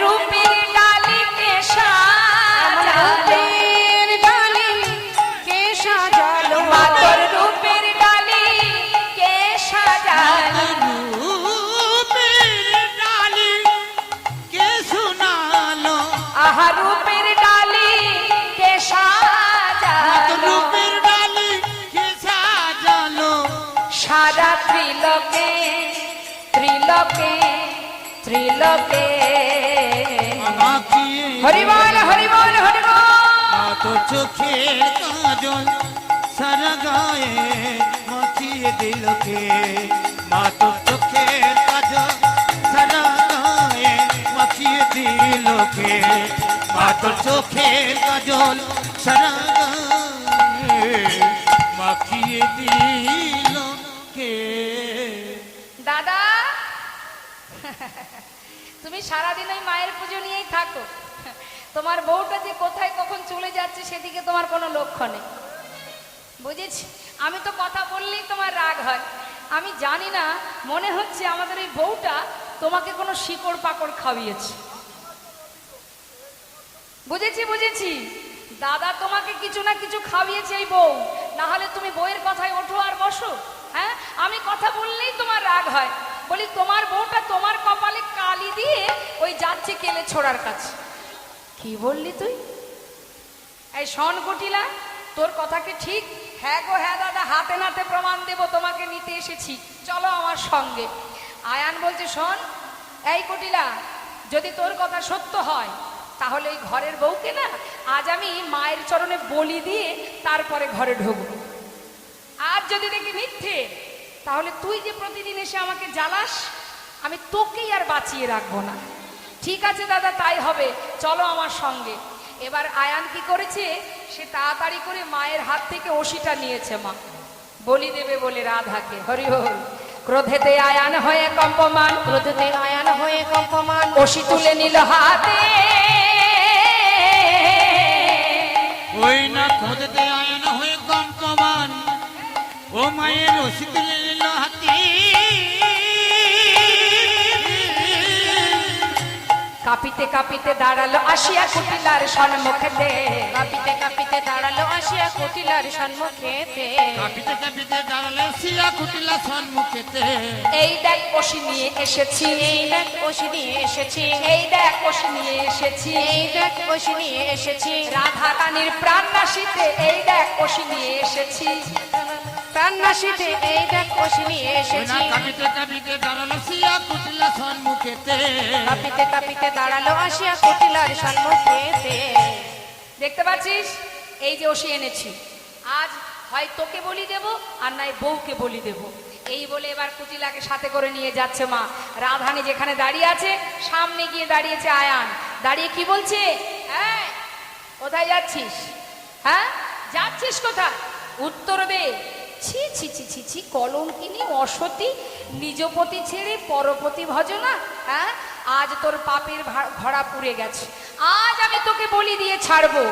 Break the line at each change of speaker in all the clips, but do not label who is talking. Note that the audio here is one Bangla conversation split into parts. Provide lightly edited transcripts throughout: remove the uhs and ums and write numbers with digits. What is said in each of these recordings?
রূপের ডালি কে সাজালো,
ডালি কে সাজালো,
মা তোর রূপের ডালি কে সাজালো,
রূপের ডালি কে শোনালো,
আহা রূপের ডালি কে সাজালো,
রূপের ডালি কে সাজালো,
সারা ত্রিলোকে ত্রিলোকে ত্রিলোকে।
মাখিয়ে
হরি বল হরি বল হরি বল।
মা তোর চোখের কাজল সারা গায়ে মাখিয়ে দিল কে, মা তোর চোখের কাজল সারা গায়ে মাখিয়ে দিল কে, মা তোর চোখের কাজল সারা গায়ে মাখিয়ে দিল কে।
দাদা তুমি সারাদিন ওই মায়ের পুজো নিয়েই থাকো, তোমার বউটা যে কোথায় কখন চলে যাচ্ছে সেদিকে তোমার কোনো লক্ষ্য নেই, বুঝেছি। আমি তো কথা বললেই তোমার রাগ হয়, আমি জানি না, মনে হচ্ছে আমাদের এই বউটা তোমাকে কোনো শিকড় পাকড় খাওয়িয়েছে। বুঝেছি বুঝেছি, দাদা তোমাকে কিছু না কিছু খাওয়িয়েছে এই বউ, না হলে তুমি বউয়ের কথায় ওঠো আর বসো। হ্যাঁ, আমি কথা বললেই তোমার রাগ হয়, বলি তোমার বউটা তোমার কপালে কালি দিয়ে ওই যাচ্ছে কেলে ছোড়ার কাছে। কি বললি তুই? এই শোন কুটিলা, তোর কথা কি ঠিক? হ্যাঁ গো হ্যাঁ দাদা, হাতে নাতে প্রমাণ দেব, তোমাকে নিতে এসেছি, চলো আমার সঙ্গে। আয়ান বলছে শোন এই কুটিলা, যদি তোর কথা সত্য হয় তাহলে এই ঘরের বউকে না আজ আমি মায়ের চরণে বলি দিয়ে তারপরে ঘরে ঢুকবো। আজ যদি দেখি মিথ্যে, তাহলে তুই যে প্রতিদিন এসে আমাকে জ্বালাস, আমি তোকেই আর বাঁচিয়ে রাখবো না। ঠিক আছে দাদা, তাই হবে, চলো আমার সঙ্গে। এবার আয়ান কি করেছে, সে তাড়াতাড়ি করে মায়ের হাত থেকে ওষিটা নিয়েছে, মা বলি দেবে বলে রাধাকে। হরি হরি। ক্রোধেতে আয়ান হয়ে কম্পমান,
ক্রোধেতে আয়ান হয়ে কম্পমান,
ওষি তুলে নিল হাতে,
ওই না খোঁজতে আয়ন হয়ে কম্পমান, ও মায়ের রশি তুলে নিল হাতি,
কাঁপিতে কাঁপিতে দাঁড়ালো আসিয়া কুটিলার সম্মুখেতে,
কাঁপিতে কাঁপিতে দাঁড়ালো আসিয়া কুটিলার সম্মুখেতে,
কাঁপিতে কাঁপিতে দাঁড়ালে শিয়া কুটিলা সম্মুখেতে,
এই দেখ ওষি নিয়ে এসেছি,
এই দেখ ওষি নিয়ে এসেছি,
এই দেখ ওষি নিয়ে এসেছি,
এই দেখ ওষি নিয়ে এসেছি,
রাধা রানীর প্রাণ নাশিতে এই দেখ ওষি নিয়ে এসেছি,
প্রাণ নাশিতে এই দেখ ওষি নিয়ে
ওই না
এসেছি,
কাঁপিতে কাঁপিতে দাঁড়ালে শিয়া কুটিলা সম্মুখেতে,
কাঁপিতে কাঁপিতে দাঁড়ালো আসিয়া কুটিলার সম্মুখেতে।
দেখতে পাচ্ছিস, এই যে ওষি এনেছি, আজ হয় তোকে বলি দেব আর নাই বউকে বলি দেব। এই বলে এবার কুটিলাকে সাথে করে নিয়ে যাচ্ছে মা। রাধানী যেখানে দাঁড়িয়ে আছে, সামনে গিয়ে দাঁড়িয়েছে আয়ান, দাঁড়িয়ে কি বলছে, হ্যাঁ কোথায় যাচ্ছিস, হ্যাঁ যাচ্ছিস কোথায়? উত্তর দে। ছি ছি ছি ছি ছি, কলঙ্কিনী অসতী, নিজপতি ছেড়ে পরপতি ভজনা। হ্যাঁ, আজ তোর পাপের ঘোড়া পুড়ে গেছে, আজ আমি তোকে বলি দিয়ে ছাড়বো।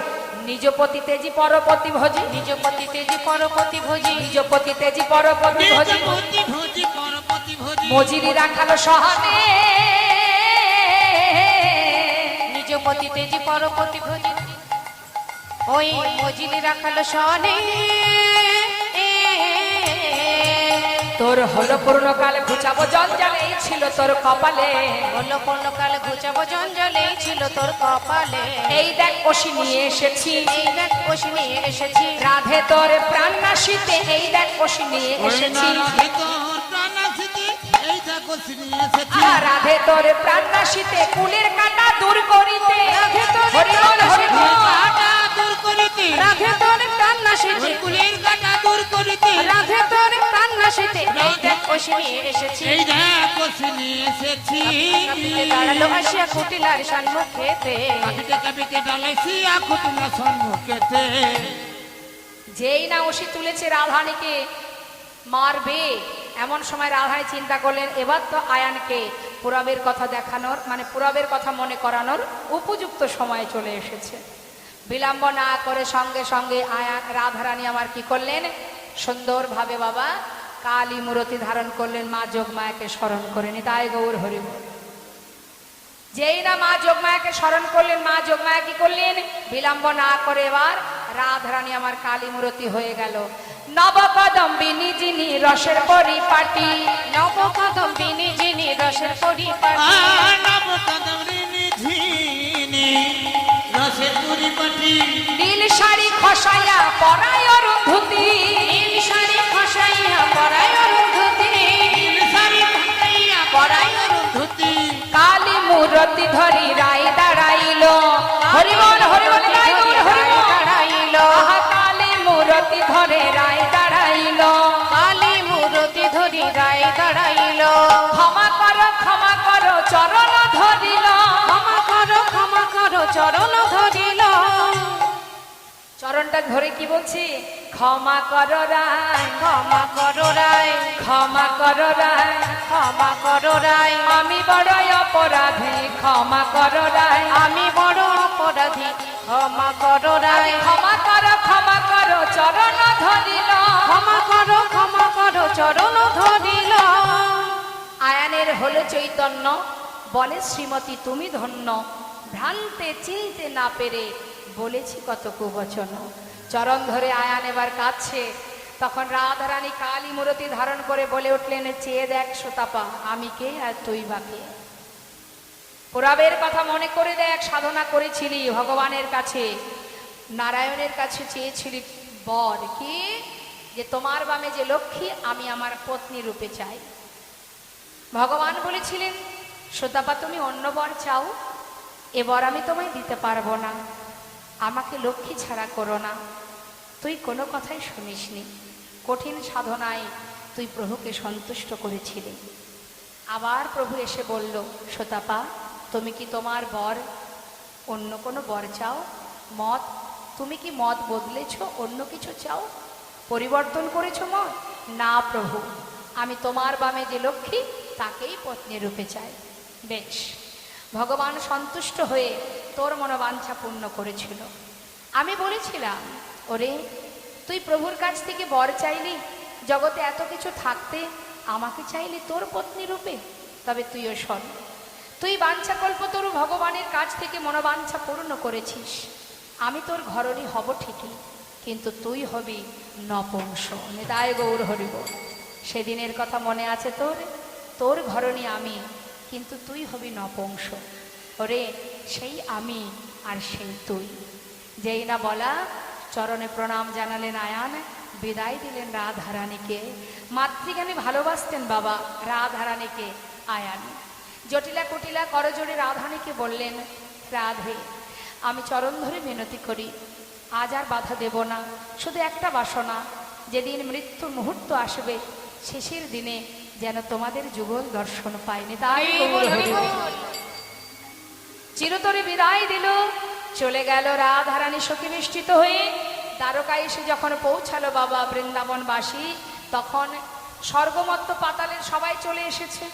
নিজপতি তেজি পরপতি ভজি,
নিজপতি তেজি পরপতি ভোজি,
নিজপতি তেজি পরপতি ভজি,
নিজপতি ভোজি পরপতি ভোজি,
মজিরি রাখালো সহানে,
নিজপতি তেজি পরপতি ভোজি, ওই মজিলি রাখালো সনে।
তোর হলো পূর্ণকাল ঘুচাবো জঞ্জাল, এই ছিল তোর কপালে,
হলো পূর্ণকাল ঘুচাবো জঞ্জলে ছিল তোর কপালে,
এই দেখ ওষি নিয়ে এসেছি,
এই দেখ ওষি নিয়ে এসেছি,
রাধে তোর প্রাণ নাশিতে এই দেখ ওষি নিয়ে
ওই না
এসেছি,
রাধে তোর প্রাণ নাশিতে এই দেখো নিয়ে এসেছি,
রাধে তোর প্রাণ নাশিতে কুলের কাঁটা দূর করিতে,
রাধে তোর
হরি বল হরি বল।
কাটা দূর করিতে,
রাধে তোর প্রাণ নাশিতে,
ওই কুলের কাটা দূর করিতে,
রাধে তোর প্রাণ নাশিতে এই দেখ ওষি নিয়ে এসেছি,
এই দেখো নিয়ে এসেছি,
কাঁপিতে দাঁড়ালো আসিয়া কুটিলার সম্মুখেতে,
কাঁপিতে কাঁপিতে ডালাইছি আকুটিলা সম্মুখেতে।
যেই না ওষি তুলেছে রাধানীকে মারবে, এমন সময় রাধানী চিন্তা করলেন এবার তো আয়ানকে পুরবের কথা দেখানোর, মানে পুরবের কথা মনে করানোর উপযুক্ত সময় চলে এসেছে। বিলম্ব না করে সঙ্গে সঙ্গে আয়ান রাধারানী আমার কি করলেন, সুন্দরভাবে বাবা কালী মূরতি ধারণ করলেন, মা যোগমায়াকে স্মরণ করে নি। তাই গৌর হরি বল। যেই না মা যোগমায়াকে স্মরণ করলেন, মা যোগমায়া কি করলেন? বিলম্ব না করে এবার রাধারানী আমার কালী মূর্তি হয়ে গেল। নবকদম্বিনী যিনি রসের পরিপাটি,
নবকদম্বিনী যিনি রসের পরিপাটি,
নবকদম্বিনী ঝিনি রসের পরিপাটি,
নীল শাড়ি খসাইয়া পরায় অরুন্ধতি,
নীল শাড়ি খসাইয়া পরায় অরুন্ধতি,
নীল শাড়ি খসাইয়া
পরায় অরুন্ধতি,
কালী মূর্তি ধরি রায় দাঁড়াইল। হরিবল হরিবল গাইল, হরিবল
দাঁড়াইল,
আহা কালী মূর্তি ধরে রায় দাঁড়াইল।
কালী মূর্তি ধরি রায় দাঁড়াইল,
ক্ষমা করো চরণ ধরিল।
ক্ষমা করো চরণ ধরিল,
চরণটা ধরে কি বলছি? ক্ষমা করো রায়,
ক্ষমা করো রায়,
ক্ষমা করো রায়,
ক্ষমা করো রায়,
আমি বড় অপরাধী, ক্ষমা করো রায়।
আমি বড় অপরাধী, ক্ষমা করো রায়,
ক্ষমা করো চরণ ধরিল।
ক্ষমা করো চরণ ধরিল।
আয়ানের হলো চৈতন্য, বলে শ্রীমতী তুমি ধন্য, ভ্রান্তে চিনতে না পেরে বলেছি কত কুবচন। চরণ ধরে আয়ান এবার কাঁদছে। তখন রাধারানী কালী মূর্তি ধারণ করে বলে উঠলেন, চেয়ে দেখ সুতাপা, আমি কে আর তুই বা কে? পুরাবের কথা মনে করে দেখ, সাধনা করেছিলি ভগবানের কাছে, নারায়ণের কাছে চেয়েছিলি বর কি, যে তোমার বামে যে লক্ষ্মী আমি আমার পত্নী রূপে চাই। ভগবান বলেছিলেন, সুতাপা তুমি অন্য বর চাও, এবার আমি তোমায় দিতে পারবো না, আমাকে লক্ষ্মী ছাড়া করো না। তুই কোনো কথাই শুনিসনি, কঠিন সাধনায় তুই প্রভুকে সন্তুষ্ট করেছিলি। আবার প্রভু এসে বলল, সুতাপা তুমি কি তোমার বর অন্য কোনো বর চাও? মত তুমি কি মত বদলেছ, অন্য কিছু চাও, পরিবর্তন করেছো মত? না প্রভু, আমি তোমার বামে যে লক্ষ্মী তাকেই পত্নী রূপে চাই। বেশ, ভগবান সন্তুষ্ট হয়ে তোর মনোবাঞ্ছা পূর্ণ করেছিল। আমি বলেছিলাম, ওরে তুই প্রভুর কাছ থেকে বর চাইলি, জগতে এত কিছু থাকতে আমাকে চাইলি তোর পত্নী রূপে, তবে তুইও শোন, তুই বাঞ্ছাকল্পতরু ভগবানের কাছ থেকে মনোবাঞ্ছা পূর্ণ করেছিস। আমি তোর ঘরণী হব ঠিকই, কিন্তু তুই হবি নপুংস। নিতাই গৌর হরিব। সেদিনের কথা মনে আছে তোর? তোর ঘরণী আমি, কিন্তু তুই হবি নপুংস। ওরে সেই আমি আর সেই তুই। যেই না বলা, চরণে প্রণাম জানালেন আয়ান, বিদায় দিলেন রাধারানীকে। মাতৃজ্ঞানী ভালোবাসতেন বাবা রাধারানীকে আয়ান। জটিলা কুটিলা করজোড়ে রাধারানীকে বললেন, রাধে আমি চরণ ধরে মিনতি করি, আজ আর বাধা দেব না, শুধু একটা বাসনা, যেদিন মৃত্যুর মুহূর্ত আসবে শেষের দিনে যেন তোমাদের যুগল দর্শন পায়নি। তাই চিরতরে বিদায় দিল, চলে গেল রাধারানী শোকে মিষ্টিত হয়ে। দ্বারকায় এসে যখন পৌঁছালো বাবা বৃন্দাবনবাসী, তখন স্বর্গমত্ত পাতালের সবাই চলে এসেছে।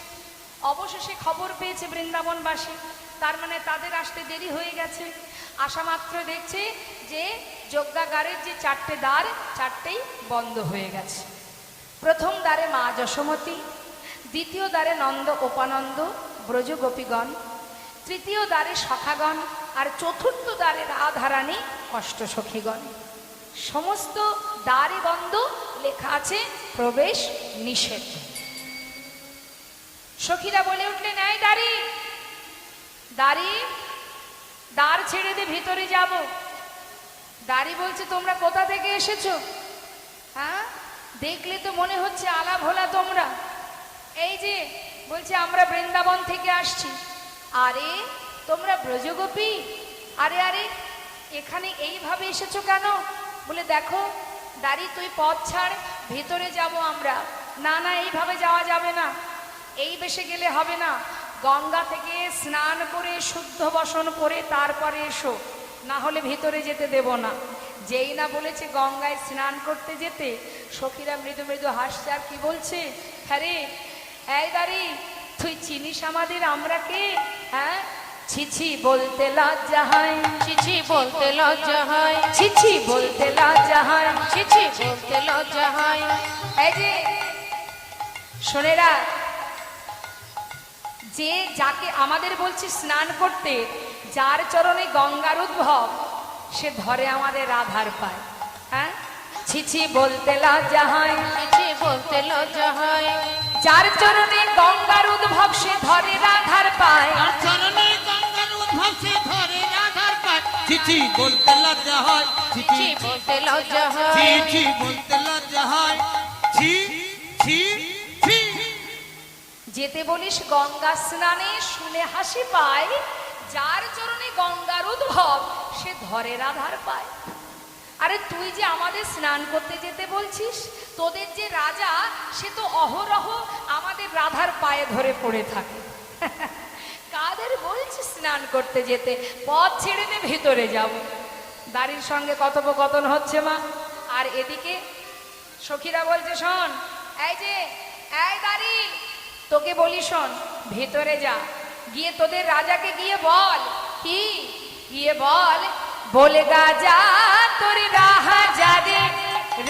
অবশেষে খবর পেয়েছে বৃন্দাবনবাসী, তার মানে তাদের আসতে দেরি হয়ে গেছে। আসা মাত্র দেখছে যে যজ্ঞাগারের যে 4টে দ্বার, 4টেই বন্ধ হয়ে গেছে। প্রথম দ্বারে মা যশোমতী, দ্বিতীয় দ্বারে নন্দ উপানন্দ ব্রজ গোপীগণ, তৃতীয় দ্বারে সখাগণ, আর চতুর্থ দ্বারে রাধারানী অষ্টসখীগণ। সমস্ত দ্বারই বন্ধ, লেখা আছে প্রবেশ নিষেধ। সখীরা বলে উঠলেন, এই দাঁড়ি দাঁড়ি, দ্বার ছেড়ে দে, ভিতরে যাব। দাঁড়ি বলছে, তোমরা কোথা থেকে এসেছো? হ্যাঁ, দেখলে তো মনে হচ্ছে আলা ভোলা তোমরা। এই যে বলছে আমরা বৃন্দাবন থেকে আসছি। আরে তোমরা ব্রজগোপী? আরে আরে এখানে এইভাবে এসেছো কেন? বলে দেখো দাঁড়ি, তুই পথ ছাড়, ভিতরে যাব আমরা। না না, এইভাবে যাওয়া যাবে না, এই বেশে গেলে হবে না, গঙ্গা থেকে স্নান করে শুদ্ধ বসন করে তারপরে এসো, না হলে ভিতরে যেতে দেব না। যেই না বলেছে গঙ্গায় স্নান করতে যেতে, সখীরা মৃদু মৃদু হাসছে আর কি বলছে, হ্যাঁ রে এই দাঁড়ি, তুই চিনিস আমাদের, আমরা কে? হ্যাঁ, ছিছি বলতে লজ্জা হয়,
ছিছি বলতে লজ্জা হয়,
ছিছি বলতে লজ্জা হয়,
ছিছি বলতে লজ্জা হয়।
এই যে শোনেরা, যে যাকে আমাদের বলছি স্নান করতে, যার চরণে গঙ্গার উদ্ভব, সে ধরে আমাদের রাধার পায়। হ্যাঁ, ছিছি বলতে লজ্জা হয়,
ছি বলতে লজ্জা হয়,
যার চরণে গঙ্গার উদ্ভব, সে ধরে রাধার পায়।
আর চরণে গঙ্গার উদ্ভব সে ধরে রাধার পায়। চিঠি বলতে লজ্জা হয়,
ছি
চিঠি
বলতে লজ্জা হয়,
চিঠি বলতে লজ্জা হয়, ছি ছি ছি।
যেতে বলিস গঙ্গা স্নানে, শুনে হাসি পায়, যার চরণে গঙ্গার উদ্ভব, সে ধরে রাধার পায়। আরে তুই যে আমাদের স্নান করতে যেতে বলছিস, তোদের যে রাজা, সে তো অহরহ আমাদের রাধার পায়ে ধরে পড়ে থাকে। কাদের বলছিস স্নান করতে যেতে? পথ ছেড়ে দে, ভিতরে যাব। দাড়ির সঙ্গে কথোপকথন হচ্ছে মা, আর এদিকে সখীরা বলছে শোন, এই যে এই দাড়ি, তোকে বলি শোন, ভেতরে যা, গিয়ে তোদের রাজাকে গিয়ে বল। কি? গিয়ে বল, বলে গাজা তোর রাজা রে,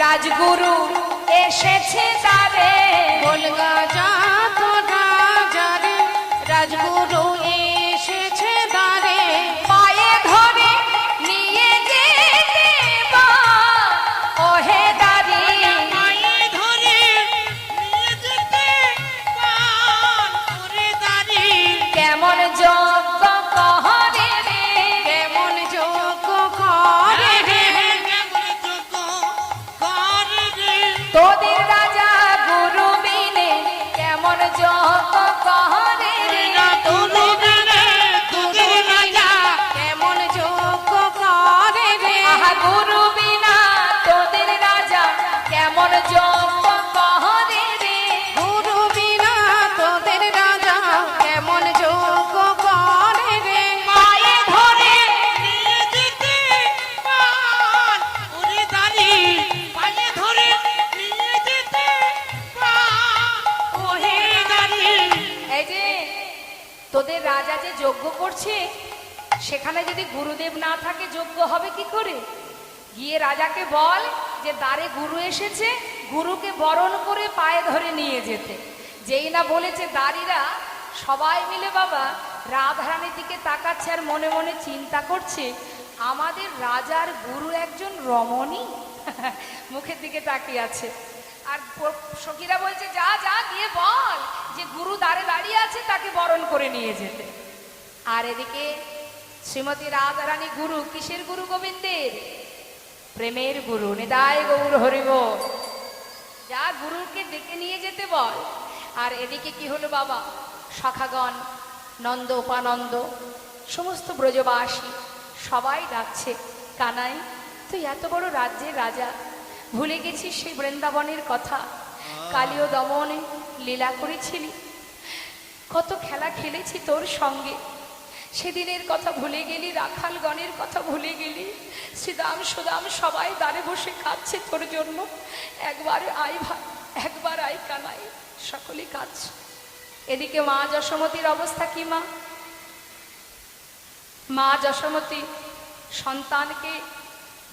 রাজগুরু এসেছে তারে।
বলগা যা তো রাজা রে, রাজগুরু এসেছে দ্বারে।
পায়ে ধরে নিয়ে যেতে বল, ওহে দাড়ি।
পায়ে ধরে নিয়ে যেতে পান ওরে দাড়ি।
কেমন যোগ্য কহরে রে,
কেমন যোগ্য করে রে,
কেমন যোগ্য করে রে।
তোদের রাজা গুরু বিনে, কেমন যোগ্য কহরে রে।
তোদের রে, তোদের রাজা
কেমন যোগ্য করে রে।
আহা গুরু বিনা তোদের রাজা, কেমন যোগ্য কহরে রে।
গুরু বিনা তোদের রাজা, কেমন যোগ্য করে রে।
পায়ে ধরে
নিয়ে যেতে পান ওরে দাড়ি। পায়ে ধরে নিয়ে যেতে পান ওরে দাড়ি।
এই যে তোদের রাজা যে যজ্ঞ করছে, সেখানে যদি গুরুদেব না থাকে, যজ্ঞ হবে কি করে? গিয়ে রাজাকে বল যে দ্বারে গুরু এসেছে, গুরুকে বরণ করে পায়ে ধরে নিয়ে যেতে। যেই না বলেছে, দাঁড়িরা সবাই মিলে বাবা রাধারানীর দিকে তাকাচ্ছে, আর মনে মনে চিন্তা করছে, আমাদের রাজার গুরু একজন রমণী। মুখের দিকে তাকিয়ে আছে। আর সখীরা বলছে, যা যা গিয়ে বল যে গুরু দ্বারে দাঁড়িয়ে আছে, তাকে বরণ করে নিয়ে যেতে। আর এদিকে শ্রীমতী রাধারানী গুরু, কিসের গুরু? গোবিন্দের প্রেমের গুরু, নিতাই গৌর হরিব। যা গুরুকে ডেকে নিয়ে যেতে বল। আর এদিকে কি হলো বাবা, সখাগণ, নন্দ উপানন্দ, সমস্ত ব্রজবাসী সবাই ডাকছে, কানাই তুই এত বড় রাজ্যের রাজা, ভুলে গেছিস সেই বৃন্দাবনের কথা? কালীয় দমনে লীলা করেছিলি, কত খেলা খেলেছি তোর সঙ্গে, সেদিনের কথা ভুলে গেলি, রাখালগণের কথা ভুলে গেলি। শ্রীদাম সুদাম সবাই দ্বারে বসে কাঁদছে তোর জন্য। একবার আয় ভাই, একবার আয় কানাই, সকলে কাঁদছে। এদিকে মা যশোমতীর অবস্থা কি? মা যশোমতী সন্তানকে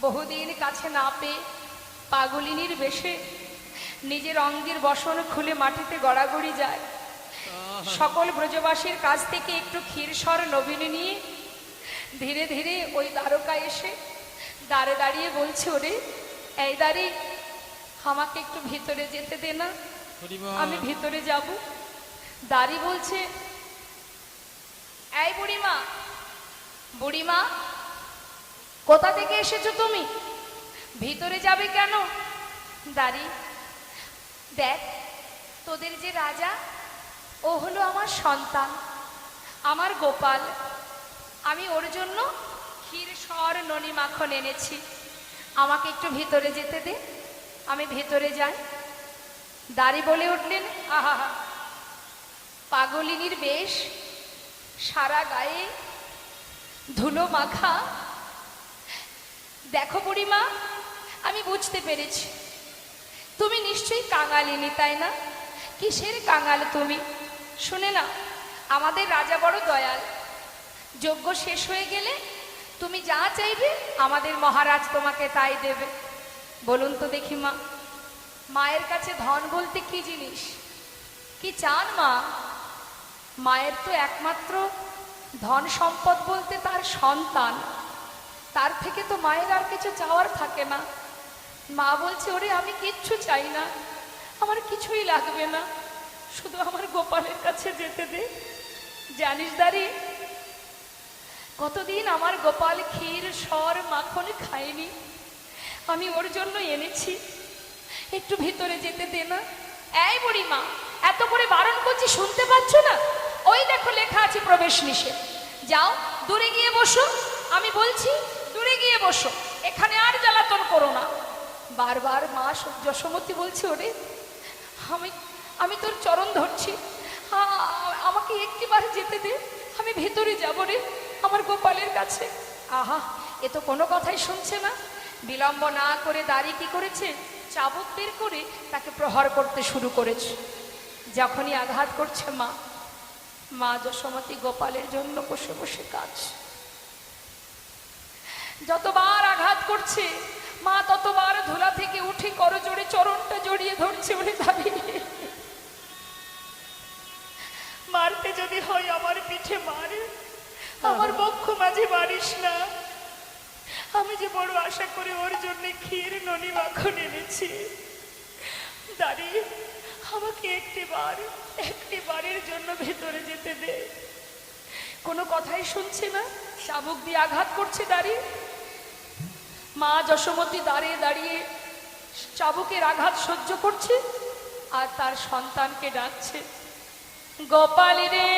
বহুদিন কাছে না পেয়ে পাগলিনীর বেশে নিজের অঙ্গের বসন খুলে মাটিতে গড়াগড়ি যায়। সকল ব্রজবাসীর কাছ থেকে একটু ক্ষীরসর নবীনী নিয়ে ধীরে ধীরে ওই দ্বারকা এসে দাঁড়ে দাঁড়িয়ে বলছে, ওরে এই দাঁড়ি, আমাকে একটু ভিতরে যেতে দে না, আমি ভিতরে যাব। দাঁড়ি বলছে, এই বুড়িমা, বুড়িমা কোথা থেকে এসেছো তুমি? ভিতরে যাবে কেন? দাঁড়ি, দেখ তোদের যে রাজা, ও হলো আমার সন্তান, আমার গোপাল। আমি ওর জন্য ক্ষীরসর ননি মাখন এনেছি, আমাকে একটু ভিতরে যেতে দে, আমি ভিতরে যাই। দাঁড়ি বলে উঠলেন, আহা, পাগলিনীর বেশ, সারা গায়ে ধুলো মাখা। দেখো বুড়িমা, আমি বুঝতে পেরেছি তুমি নিশ্চয়ই কাঙালিনী, তাই না? কিসের কাঙাল তুমি? শুনে না, আমাদের রাজা বড় দয়াল, যজ্ঞ শেষ হয়ে গেলে তুমি যা চাইবে আমাদের মহারাজ তোমাকে তাই দেবে। বলুন তো দেখি মা, মায়ের কাছে ধন বলতে কি জিনিস? কি চান মা? মায়ের তো একমাত্র ধন সম্পদ বলতে তার সন্তান, তার থেকে তো মায়ের আর কিছু চাওয়ার থাকে না। মা বলছে, ওরে আমি কিচ্ছু চাই না, আমার কিছুই লাগবে না, শুধু আমার গোপালের কাছে যেতে দে। জানিস দাঁড়ি, কতদিন আমার গোপাল ক্ষীর সর মাখন খায়নি, আমি ওর জন্য এনেছি, একটু ভিতরে যেতে দে না। এই বুড়ি মা, এত করে বারণ করছি শুনতে পাচ্ছ না? ওই দেখো লেখা আছে প্রবেশ নিষেধ, যাও দূরে গিয়ে বসো, আমি বলছি দূরে গিয়ে বসো, এখানে আর জ্বালাতন করো না। বারবার মা যশোমতী বলছে, ওরে আমি আমি তোর চরণ ধরছি, আমাকে একটিবার যেতে দে, আমি ভেতরে যাব রে আমার গোপালের কাছে। আহা, এ তো কোনো কথাই শুনছে না। বিলম্ব না করে দাঁড়ি কি করেছে, চাবুক বের করে তাকে প্রহার করতে শুরু করেছে। যখনই আঘাত করছে মা, মা যশোমতী গোপালের জন্য বসে বসে কাঁদছে। যতবার আঘাত করছে মা ততবার ধুলা থেকে উঠে করজোড়ে চরণটা জড়িয়ে ধরছে, বলে দাঁড়িয়ে, মারতে যদি হয় আমার পিঠে মার, আমার বক্ষ মাঝে মারিস না, আমি যে বড় আশা করে ওর জন্য ক্ষীর ননি মাখন এনেছি। দাঁড়িয়ে আমাকে একটি বারের জন্য ভেতরে যেতে দে। কোনো কথাই শুনছে না, চাবুক দিয়ে আঘাত করছে দাঁড়িয়ে। মা যশোমতী দাঁড়িয়ে দাঁড়িয়ে চাবুকের আঘাত সহ্য করছে আর তার সন্তানকে ডাকছে, গোপাল রে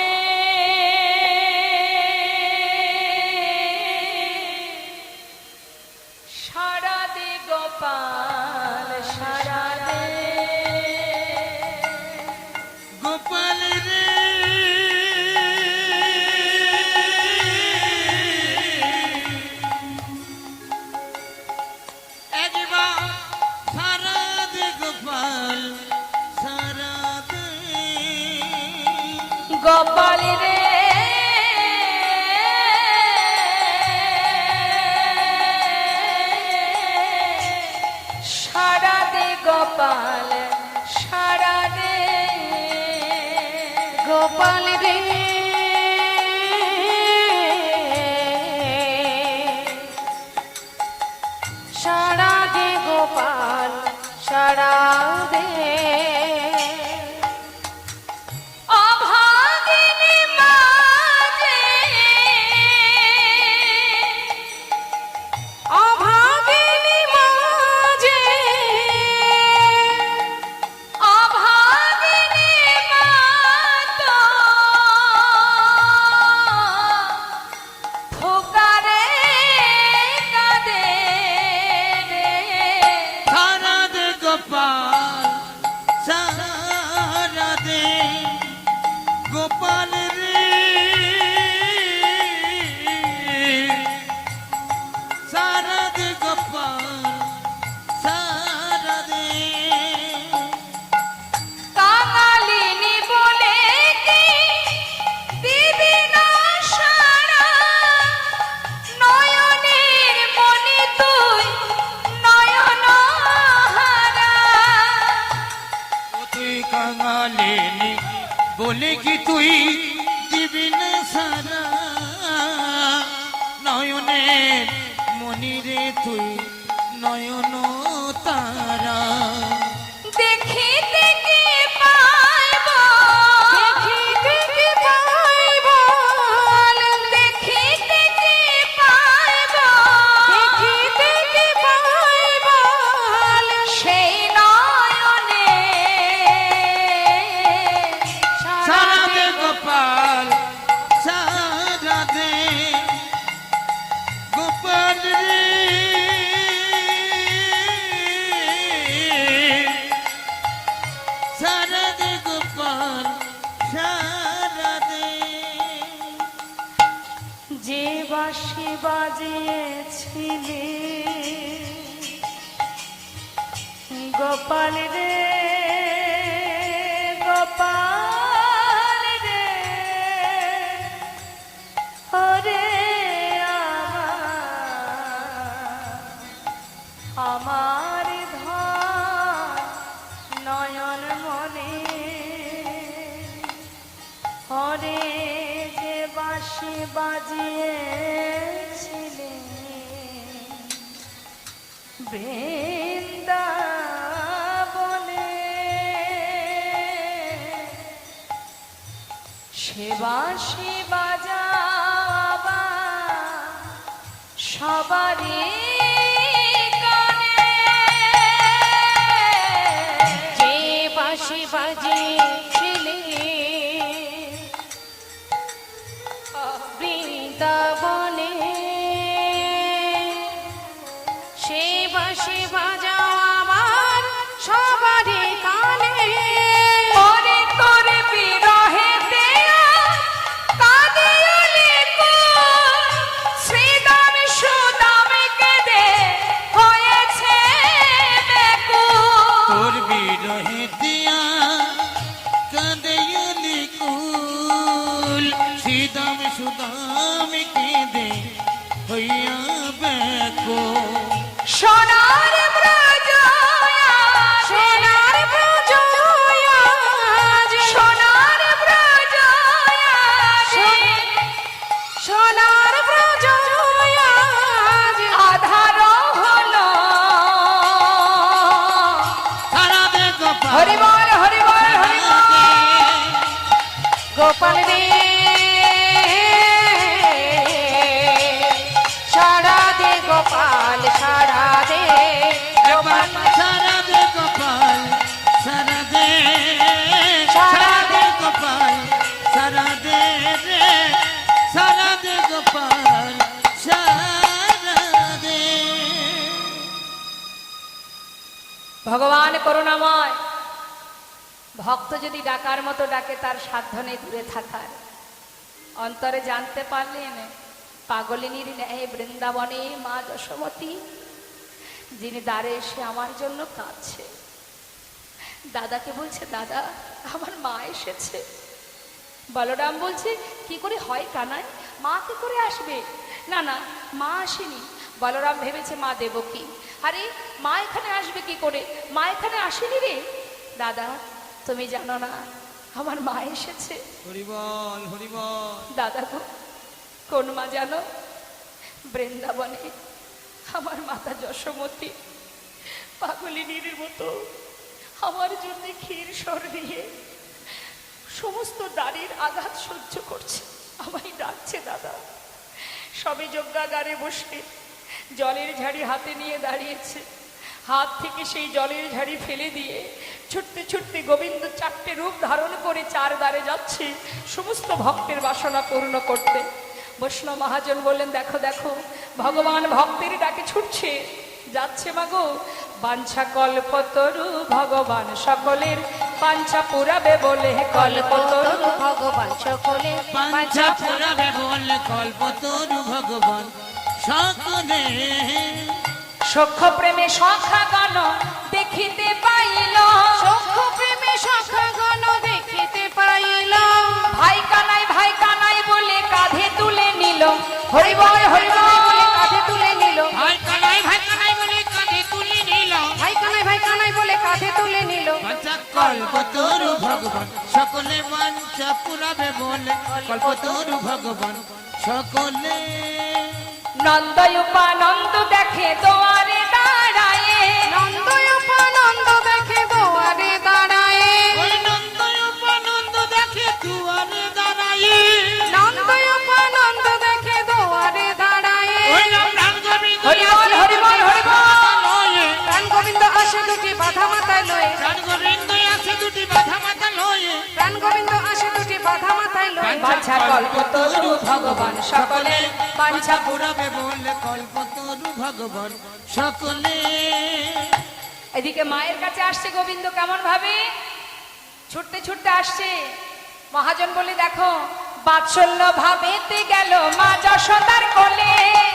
সারা দে, গোপাল সারা দে,
গোপাল রে একবার সারা দে, গোপাল সারা দে,
গোপাল রে সারা দে, গোপাল সারা দে,
গোপাল রে সারা দে, গোপাল সারা দে।
অভাগিনী মাঝে
অভাগিনী মাঝে
অভাগিনী মাতো ফোকারে কাঁদে রে,
সারা দে, গোপাল সারা দে, গোপাল রে সারা দে, গোপাল সারা দে,
কাঙালিনী বলে কি দিবি না সারা, নয়নের মনি তুই নয়ন হারা।
ও তুই কাঙালিনী বলে কি তুই দিবি না সারা, নয়নের মনিরে তুই নয়ন তারা,
দেখিতে কি পাইব,
দেখিতে কি পাইব,
দেখিতে কি পাইব,
দেখিতে কি পাইব,
সেই নয়নে
সারা দে, গোপাল সারা দে, গোপাল রে সারা দে, গোপাল সারা দে,
যে বাঁশি বাজিয়েছিলি গোপাল রে, গোপাল রে, ওরে আমার ধন নয়ন মনে, হরে বাজিয়েছিলে বৃন্দাবনে, সে বাঁশি বাজাবা সবারই কানে,
যে বাঁশি বাজিয়েছিলে বৃন্দাবনে, সে বাঁশি বাজাও আমার সবারই কানে।
মনে করে বিরহেতে কাঁদিলে কোন, শ্রীদাম সুদাম কেঁদে হয়েছে ব্যাকুল।
তোর বিরহে দিয়া কাঁদেয়লি কুল, সুদাম সুদাম কেঁদে হইয়া ব্যাকুল।
সোনার ব্রজ আজ,
সোনার ব্রজ আজ,
সোনার ব্রজ আজ,
সোনার ব্রজ আজ,
আধার হলো।
সারা দে গোপাল,
হরি বল হরি বল হরি বল।
গোপাল রে সারা দে গোপাল, সারা দে গোপাল,
সারা দে গোপাল, সারা দে,
সারা দে
গোপাল, সারা দে রে, সারা দে গোপাল, সারা দে।
ভগবান করুণাময়, ভক্ত যদি ডাকার মতো ডাকে তার সাধ্য নেই দূরে থাকার। অন্তরে জানতে পারলেন পাগলিনীর ন্যায় বৃন্দাবনে মা যশোমতী, যিনি দ্বারে এসে আমার জন্য কাঁদছে। দাদাকে বলছে, দাদা আমার মা এসেছে। বলরাম বলছে, কি করে হয় কানাই, মা কি করে আসবে? না না, মা আসেনি। বলরাম ভেবেছে মা দেবকী। আরে মা এখানে আসবে কি করে, মা এখানে আসেনি রে। দাদা তুমি জানো না আমার মা এসেছে।
হরিবল হরিবল।
দাদা গো, কোন মা জানো? বৃন্দাবনে আমার মাতা যশোমতী পাগলিনীর মতো আমার জন্য ক্ষীর সর নিয়ে সমস্ত দাড়ির আঘাত সহ্য করছে, আমায় ডাকছে। দাদা সবে যজ্ঞাগারে বসে জলের ঝাড়ি হাতে নিয়ে দাঁড়িয়েছে, হাত থেকে সেই জলের ঝাড়ি ফেলে দিয়ে ছুটতে ছুটতে গোবিন্দ চারটে রূপ ধারণ করে চার দ্বারে যাচ্ছে সমস্ত ভক্তের বাসনা পূর্ণ করতে। বৈষ্ণব মহাজন বললেন, দেখো দেখো ভগবান ভক্তের ডাকে ছুটছে, যাচ্ছে মাগো। বাঞ্ছা কল্পতরু ভগবান সকলের বাঞ্ছা পুরাবে বলে কল্পতরু।
কল্পতরু ভগবান সকলে
পাঞ্চা পুরাবে বলে কল্পতরু ভগবান সকলে।
সখ্য প্রেমে সখা গান দেখিতে পাইল,
সখ্য প্রেমে সখা গণ দেখিতে পাইল,
ভাই কানাই বলে কাঁধে তুলে নিল। হরি বল হরি বল
বলে কাঁধে তুলে নিল,
ভাই কানাই বলে কাঁধে তুলে নিল।
ভাই কানাই বলে কাঁধে তুলে নিল।
বাঞ্ছা কল্পতরু ভগবান সকলে বাঞ্ছা পুরাবে বলে কল্পতরু ভগবান সকলে।
নন্দ উপানন্দ দেখে দোয়ারে দাঁড়ায়,
নন্দ উপানন্দ দেখে দুয়ারে দাঁড়ায়,
ওই নন্দ উপানন্দ দেখে দুয়ারে দাঁড়ায়।
নন্দ উপানন্দ দেখে দুয়ারে দাঁড়ায়।
ওই রাম গোবিন্দ
হরি বল হরি বল হরি বল।
লয়ে,
প্রাণ গোবিন্দ আসে দুটি বাধা মাথায় লয়ে,
রাম গোবিন্দ আছে দুটি বাধা মাথা লয়ে।
প্রাণ গোবিন্দ আসে দুটি বাধা মাথায় লয়ে।
বাঞ্ছা কল্পতরু ভগবান সকলে বাঞ্ছা
পুরাবে বলে কল্পতরু ভগবান সকলে।
এদিকে মায়ের কাছে আসছে গোবিন্দ কেমন ভাবে, ছুটতে ছুটতে আসছে। মহাজন বলে, দেখো বাৎসল্য ভাবেতে গেল মা যশোদার কোলে,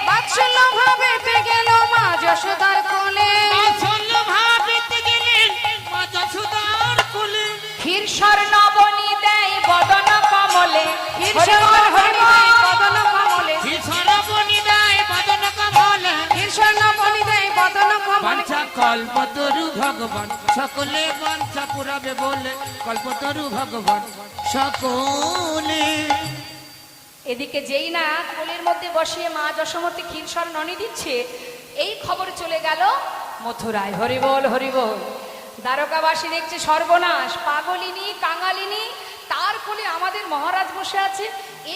বাৎসল্য ভাবেতে গেল মা যশোদার কোলে,
বাৎসল্য ভাবেতে গেলেন মা যশোদার কোলে।
ক্ষীর স্বর্ণ বনি দেয় বদন কমলে।
ক্ষীর
হরি বল হরি বল।
বদন কমলে,
সরবনি দেয় বদন কমলে।
ক্ষীর স্বর্ণ বনি দেয় বদন কমলে।
বাঞ্ছা কল্পতরু ভগবান সকলে বাঞ্ছা পুরাবে বলে কল্পতরু ভগবান সকলে।
এদিকে যেই না কোলের মধ্যে বসিয়ে মা যশোমতী ক্ষীরসর ননি দিচ্ছে, এই খবর চলে গেল মথুরায়। হরিবল হরিবল। দ্বারকাবাসী দেখছে সর্বনাশ, পাগলিনী কাঙালিনী, তার কোলে আমাদের মহারাজ বসে আছে,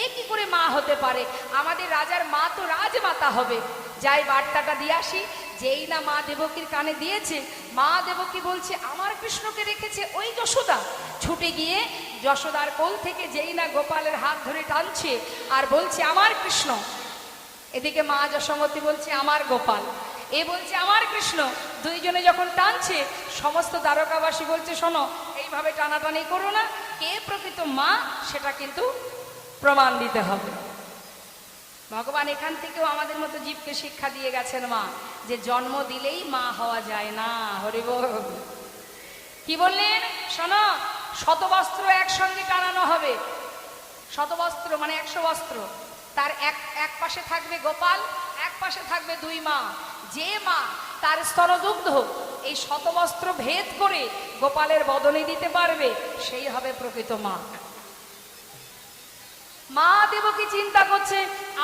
এ কি করে মা হতে পারে? আমাদের রাজার মা তো রাজমাতা হবে। যাই বার্তাটা দিয়ে আসি। যেই না মা দেবকীর কানে দিয়েছে, মা দেবকী বলছে আমার কৃষ্ণকে রেখেছে ওই যশোদা। ছুটে গিয়ে যশোদার কোল থেকে যেই না গোপালের হাত ধরে টানছে আর বলছে আমার কৃষ্ণ। এদিকে মা যশোমতী বলছে আমার গোপাল, এ বলছে আমার কৃষ্ণ। দুইজনে যখন টানছে, সমস্ত দ্বারকাবাসী বলছে শোনো, এইভাবে টানাটানি করো না, কে প্রকৃত মা সেটা কিন্তু প্রমাণ দিতে হবে। ভগবান এখান থেকেও আমাদের মতো জীবকে শিক্ষা দিয়ে গেছেন মা, যে জন্ম দিলেই মা হওয়া যায় না। হরিবল। কি বললেন শোনো, শতবস্ত্র একসঙ্গে টানানো হবে। শতবস্ত্র মানে 100 বস্ত্র, তার এক পাশে থাকবে গোপাল, এক পাশে থাকবে দুই মা। যে মা তার স্তনদুগ্ধ এই শতবস্ত্র ভেদ করে গোপালের বদনে দিতে পারবে, সেই হবে প্রকৃত মা। মা দেবকী চিন্তা করছে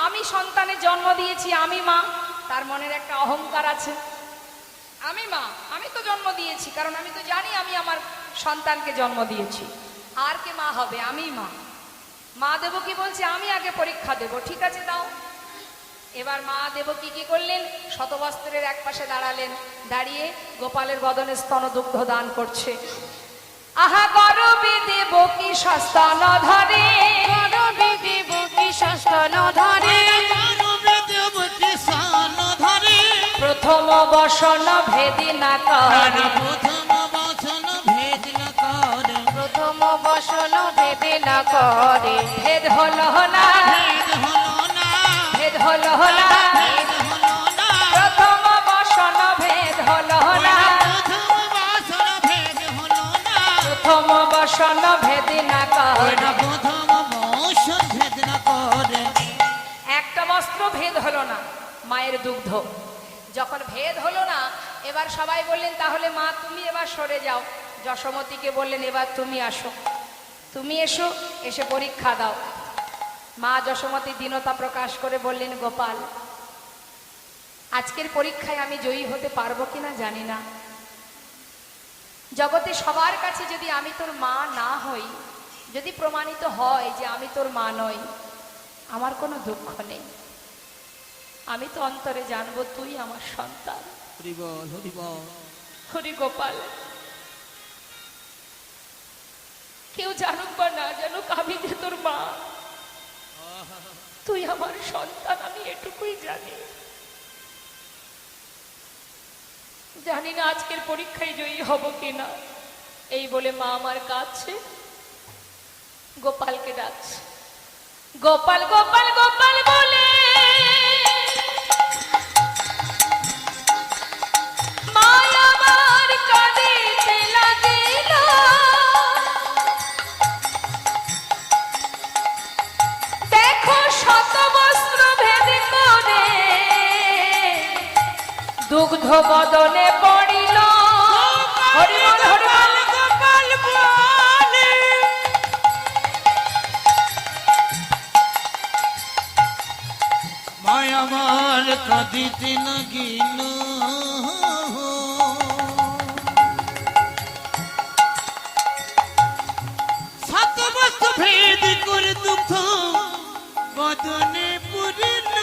আমি সন্তানের জন্ম দিয়েছি, আমি মা। তার মনের একটা অহংকার আছে, আমি মা, আমি তো জন্ম দিয়েছি, কারণ আমি তো জানি আমি আমার সন্তানকে জন্ম দিয়েছি, আর কে মা হবে? আমি মা। মা দেবকী বলছে আমি আগে পরীক্ষা দেব। ঠিক আছে দাও। এবার মা দেবকী কি করলেন? শতবস্ত্রের এক পাশে দাঁড়ালেন, দাঁড়িয়ে গোপালের বদনে স্তনদুগ্ধ দান করছে। আহা গরবে দেবকী সস্তন ধরে,
গরবে দেবকী সস্তন ধরে,
প্রথম বসন ভেদি না করে,
প্রথম বসন ভেদে না করে,
ভেদ হলো না, ভেদ হলো না, প্রথম বসন ভেদ হলো না, প্রথম বসন ভেদি না করে। একটা বস্ত্র ভেদ হলো না, মায়ের দুগ্ধ যখন ভেদ হলো না, এবার সবাই বললেন তাহলে মা তুমি এবার সরে যাও। যশোমতীকে বললেন এবার তুমি আসো, তুমি এসো, এসে পরীক্ষা দাও। মা যশোমতী দীনতা প্রকাশ করে বললেন গোপাল, আজকের পরীক্ষায় আমি জয়ী হতে পারবো কিনা জানি না। জগতে সবার কাছে যদি আমি তোর মা না হই, যদি প্রমাণিত হয় যে আমি তোর মা নই, আমার কোনো দুঃখ নেই। আমি তো অন্তরে জানবো তুই আমার সন্তান। হরি গোপাল, কেউ জানুক বা না জানুক আমি যে তোর মা, তুই আমার সন্তান, আমি এটুকুই জানি। জানি না আজকের পরীক্ষায় জয়ী হব কিনা। এই বলে মা আমার কাছে গোপালকে ডাকছে। গোপাল গোপাল গোপাল বলে মা আমার কাঁদিতে লাগিল, দেখো শত বস্ত্র ভেদ করে দুগ্ধ বদনে পড়িল। হরিবল হরিবল।
গোপাল বলে মায় আমার কাঁদিতে লাগিল, শতবস্ত্র ভেদ করে দুঃখ বদনে পড়িল।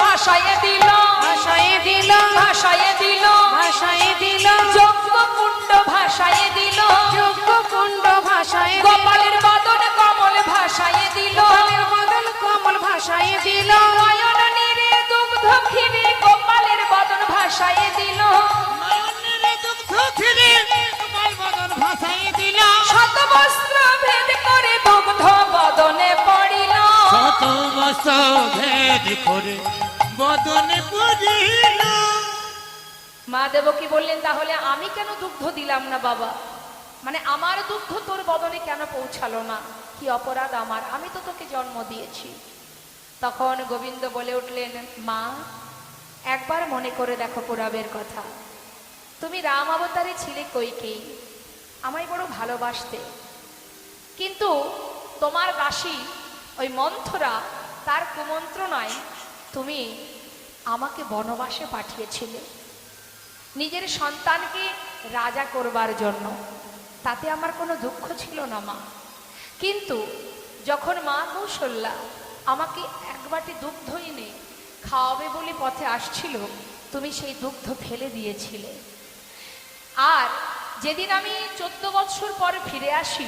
ভাষায় দিল,
ভাষায় দিল,
ভাষায় দিল,
ভাষায় দিল,
যজ্ঞ কুণ্ড ভাষায় দিল,
যজ্ঞ কুণ্ড ভাষায় দিল,
গোপালের বদন কমল ভাষায় দিল,
গোপালের বদন কমল ভাষায় দিল,
নয়ন নীরে দুগ্ধ ক্ষীরে গোপালের বদন ভাষায় দিল,
নয়নের দুগ্ধ ক্ষীরে গোপাল বদন ভাষায় দিল।
শত বস্ত্র ভেদ করে দুগ্ধ বদনে পড়িল।
শতবস্ত্র ভেদ করে বদনে পড়িল।
মা দেবকী বললেন তাহলে আমি কেন দুগ্ধ দিলাম না বাবা? মানে আমার দুগ্ধ তোর বদনে কেন পৌঁছালো না? কি অপরাধ আমার? আমি তো তোকে জন্ম দিয়েছি। তখন গোবিন্দ বলে উঠলেন, মা একবার মনে করে দেখো পুরাবের কথা। তুমি রাম অবতারে ছিলে কইকেই, আমায় বড় ভালোবাসতে, কিন্তু তোমার দাসী ওই মন্থরা তার কুমন্ত্রণায় তুমি আমাকে বনবাসে পাঠিয়েছিলে নিজের সন্তানকে রাজা করবার জন্য। তাতে আমার কোনো দুঃখ ছিল না মা, কিন্তু যখন মা কৌশল্যা আমাকে এক বাটি দুগ্ধ এনে খাওয়াবে বলে পথে আসছিল, তুমি সেই দুগ্ধ ফেলে দিয়েছিলে। আর যেদিন আমি 14 বৎসর পর ফিরে আসি,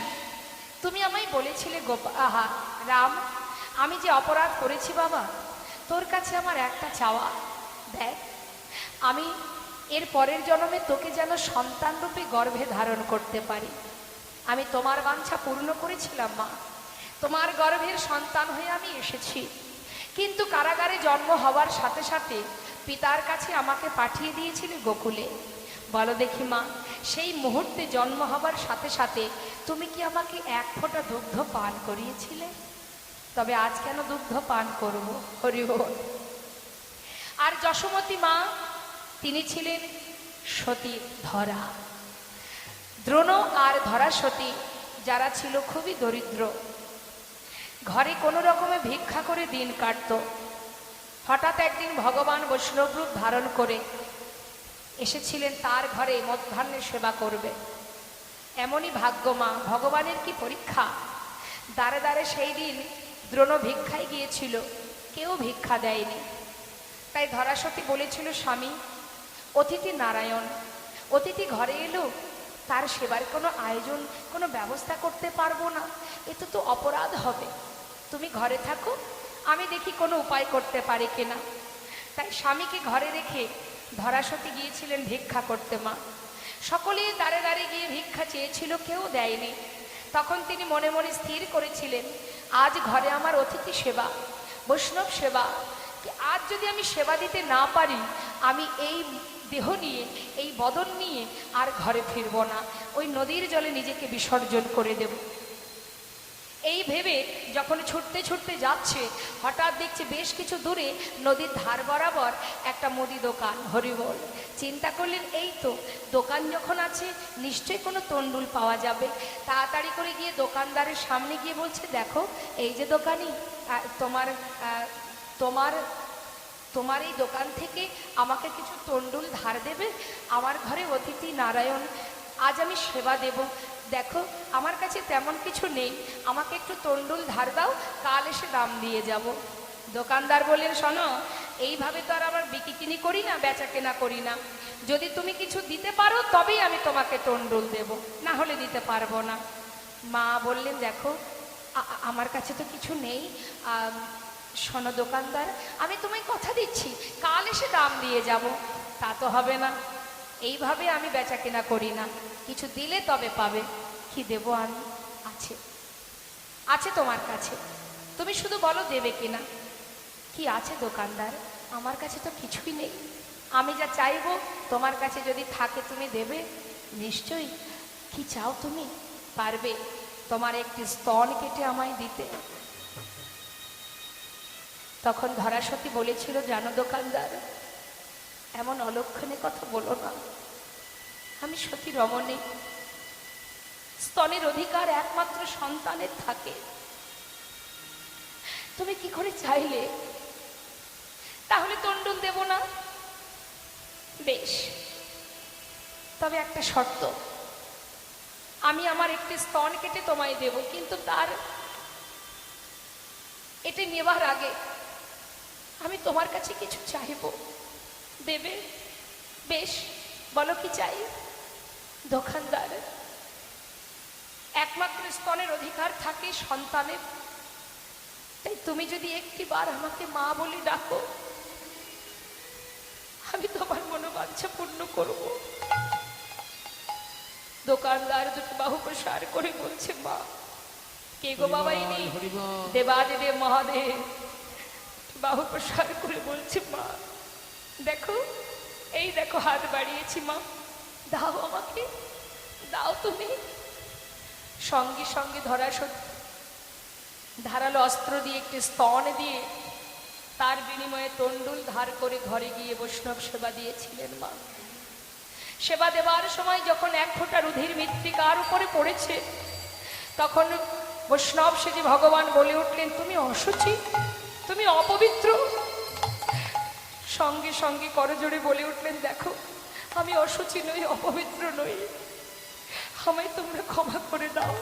তুমি আমায় বলেছিলে রাম, আমি যে অপরাধ করেছি বাবা, তোর কাছে আমার একটা চাওয়া, দেখ আমি এর পরের জন্মে তোকে যেন সন্তানরূপে গর্ভে ধারণ করতে পারি। আমি তোমার বাঞ্ছা পূর্ণ করেছিলাম মা, তোমার গর্ভের সন্তান হয়ে আমি এসেছি, কিন্তু কারাগারে জন্ম হওয়ার সাথে সাথে পিতার কাছে আমাকে পাঠিয়ে দিয়েছিলে গোকুলে। বলো দেখি মা, সেই মুহূর্তে জন্ম হবার সাথে সাথে তুমি কি আমাকে এক ফোঁটা দুগ্ধ পান করিয়েছিলে? তবে আজ কেন দুগ্ধ পান করব? হরি বল। আর যশোমতী মা, তিনি ছিলেন সতী ধরা। দ্রোণ আর ধরা সতী যারা ছিল খুবই দরিদ্র, ঘরে কোনো রকমে ভিক্ষা করে দিন কাটত। হঠাৎ একদিন ভগবান বৈষ্ণব রূপ ধারণ করে এসেছিলেন তার ঘরে মধ্যাহ্নের সেবা করবে। এমনই ভাগ্য মা, ভগবানের কি পরীক্ষা! দ্বারে দ্বারে সেই দিন দ্রোণ ভিক্ষায় গিয়েছিল, কেউ ভিক্ষা দেয়নি। তাই ধরাসতী বলেছিল, স্বামী অতিথি নারায়ণ, অতিথি ঘরে এলো, তার সেবার কোনো আয়োজন, কোনো ব্যবস্থা করতে পারবো না, এতে তো অপরাধ হবে। তুমি ঘরে থাকো, আমি দেখি কোনো উপায় করতে পারি কিনা। তাই স্বামীকে ঘরে রেখে ধরাসতী গিয়েছিলেন ভিক্ষা করতে মা। সকলেই দ্বারে দ্বারে গিয়ে ভিক্ষা চেয়েছিল, কেউ দেয়নি। তখন তিনি মনে মনে স্থির করেছিলেন, আজ ঘরে আমার অতিথি সেবা, বৈষ্ণব সেবা, কি আজ যদি আমি সেবা দিতে না পারি, আমি এই দেহ নিয়ে, এই বদন নিয়ে আর ঘরে ফিরব না, ওই নদীর জলে নিজেকে বিসর্জন করে দেব। এই ভেবে যখন ছুটতে ছুটতে যাচ্ছে, হঠাৎ দেখছে বেশ কিছু দূরে নদীর ধার বরাবর একটা মুদি দোকান। হরিবল। চিন্তা করলেন, এই তো দোকান যখন আছে নিশ্চয়ই কোনো তন্ডুল পাওয়া যাবে। তাড়াতাড়ি করে গিয়ে দোকানদারের সামনে গিয়ে বলছে, দেখো এই যে দোকানি, তোমার তোমার তোমার এই দোকান থেকে আমাকে কিছু তন্ডুল ধার দেবে? আমার ঘরে অতিথি নারায়ণ, আজ আমি সেবা দেব, দেখো আমার কাছে তেমন কিছু নেই, আমাকে একটু তন্ডুল ধার দাও, কাল এসে দাম দিয়ে যাব। দোকানদার বললেন, শোনো, এইভাবে তো আর আমার বিক্রি কিনি করি না, বেচা কেনা করি না, যদি তুমি কিছু দিতে পারো তবেই আমি তোমাকে তন্ডুল দেব, না হলে দিতে পারবো না। মা বললেন, দেখো আমার কাছে তো কিছু নেই, শোনো দোকানদার, আমি তোমায় কথা দিচ্ছি কাল এসে দাম দিয়ে যাব। তা তো হবে না, এইভাবে আমি বেচা কেনা করি না, কিছু দিলে তবে পাবে। কি দেব আমি? আছে, আছে তোমার কাছে, তুমি শুধু বলো দেবে কিনা। কি আছে দোকানদার? আমার কাছে তো কিছুই নেই, আমি যা চাইবো তোমার কাছে যদি থাকে তুমি দেবে নিশ্চয়ই। কি চাও তুমি? পারবে তোমার একটি স্তন কেটে আমায় দিতে? তখন ধরাসতী বলেছিল, জানো দোকানদার, এমন অলক্ষণে কথা বলো না, আমি সতী রমণী, স্তনের অধিকার একমাত্র সন্তানের থাকে, তুমি কি করে চাইলে? তাহলে তন্ডুল দেব না? বেশ, তবে একটা শর্ত, আমি আমার একটি স্তন কেটে তোমায় দেব, কিন্তু তার এটা নেবার আগে আমি তোমার কাছে কিছু চাইব, দেবে? বেশ, বলো কি চাই? দোকানদার, একমাত্র স্তনের অধিকার থাকে সন্তানের, তাই তুমি যদি একটি বার আমাকে মা বলে ডাকো, আমি তোমার মনোবাঞ্ছা পূর্ণ করব। দোকানদার দুটো বাহু প্রসার করে বলছে, মা। কে গো বাবা? ইনি দেবাদেব মহাদেব। বাহু প্রসার করে বলছে, মা দেখো, এই দেখো হাত বাড়িয়েছি, মা দাও আমাকে, দাও তুমি। সঙ্গে সঙ্গে ধারালো অস্ত্র দিয়ে একটি স্তন দিয়ে তার বিনিময়ে তন্ডুল ধার করে ঘরে গিয়ে বৈষ্ণব সেবা দিয়েছিলেন মা। সেবা দেওয়ার সময় যখন এক ফোঁটা রুধির মৃত্তিকার উপরে পড়েছে, তখন বৈষ্ণব সেজে ভগবান বলে উঠলেন, তুমি অসুচি, তুমি আমি অপবিত্র? সঙ্গে সঙ্গে করজোড়ে বলে উঠলেন, দেখো আমি অশুচি নই, অপবিত্র নই, আমায় তোমরা ক্ষমা করে দাও।